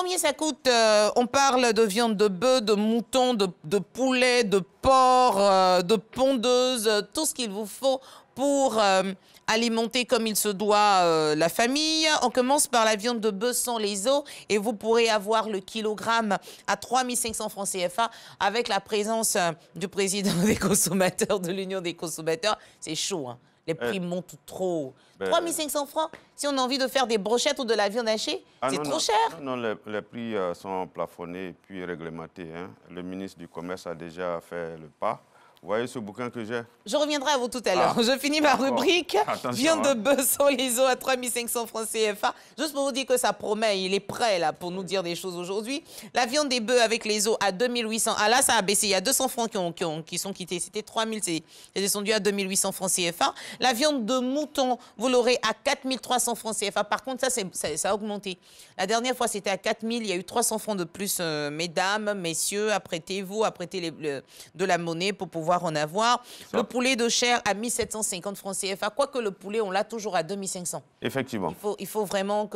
Combien ça coûte? On parle de viande de bœuf, de mouton, de poulet, de porc, de pondeuse, tout ce qu'il vous faut pour alimenter comme il se doit la famille. On commence par la viande de bœuf sans les os et vous pourrez avoir le kilogramme à 3 500 francs CFA avec la présence du président des consommateurs, de l'Union des consommateurs. C'est chaud, hein? Les prix montent trop. 3 500 francs, si on a envie de faire des brochettes ou de la viande hachée, c'est trop cher. Non, les prix sont plafonnés et puis réglementés. Hein. Le ministre du Commerce a déjà fait le pas. Vous voyez ce bouquin que j'ai? Je reviendrai à vous tout à l'heure. Je finis ma rubrique. Viande de bœuf sans les os à 3 500 francs CFA. Juste pour vous dire que ça promet, il est prêt là pour nous dire des choses aujourd'hui. La viande des bœufs avec les os à 2 800. Ah là, ça a baissé. Il y a 200 francs qui sont quittés. C'était 3 000, c'est descendu à 2 800 francs CFA. La viande de mouton, vous l'aurez à 4 300 francs CFA. Par contre, ça a augmenté. La dernière fois, c'était à 4 000. Il y a eu 300 francs de plus, mesdames, messieurs. Apprêtez-vous, apprêtez de la monnaie pour pouvoir en avoir. Le poulet de chair à 1 750 francs CFA. Quoique le poulet, on l'a toujours à 2 500. Effectivement. Il faut vraiment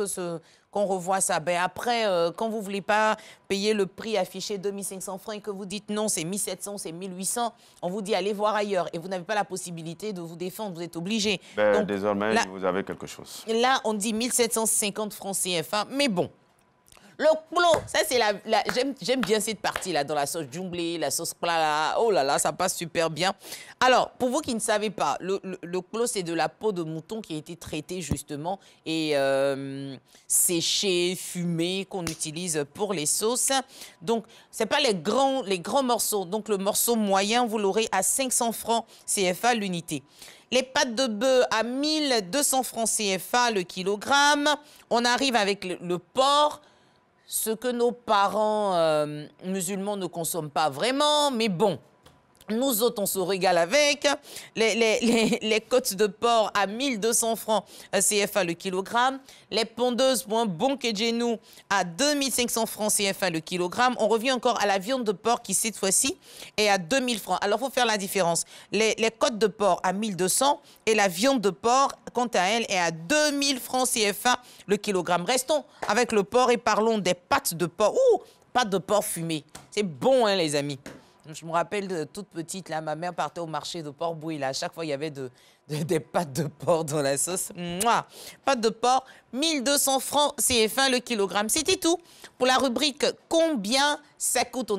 qu'on revoie ça. Ben après, quand vous ne voulez pas payer le prix affiché 2 500 francs et que vous dites non, c'est 1 700, c'est 1 800, on vous dit allez voir ailleurs. Et vous n'avez pas la possibilité de vous défendre, vous êtes obligé. Ben, donc, désormais, là, vous avez quelque chose. Là, on dit 1 750 francs CFA, mais bon. Le clos, ça c'est j'aime bien cette partie-là, dans la sauce junglée, la sauce plat, oh là là, ça passe super bien. Alors, pour vous qui ne savez pas, le clos, c'est de la peau de mouton qui a été traitée justement et séchée, fumée, qu'on utilise pour les sauces. Donc, ce n'est pas les grands morceaux. Donc, le morceau moyen, vous l'aurez à 500 francs CFA l'unité. Les pâtes de bœuf à 1 200 francs CFA le kilogramme. On arrive avec le porc. Ce que nos parents musulmans ne consomment pas vraiment, mais bon, nous autres, on se régale avec. Les côtes de porc à 1 200 francs CFA le kilogramme. Les pondeuses pour un bon Kejenou à 2 500 francs CFA le kilogramme. On revient encore à la viande de porc qui, cette fois-ci, est à 2 000 francs. Alors, il faut faire la différence. Les côtes de porc à 1 200 et la viande de porc, quant à elle, est à 2 000 francs CFA le kilogramme. Restons avec le porc et parlons des pâtes de porc. Ouh, pâtes de porc fumées. C'est bon, hein, les amis. Je me rappelle de toute petite, là, ma mère partait au marché de Port-Bouilly. À chaque fois, il y avait des pâtes de porc dans la sauce. Mouah. Pâtes de porc, 1 200 francs CFA le kilogramme. C'était tout pour la rubrique « Combien ça coûte ?»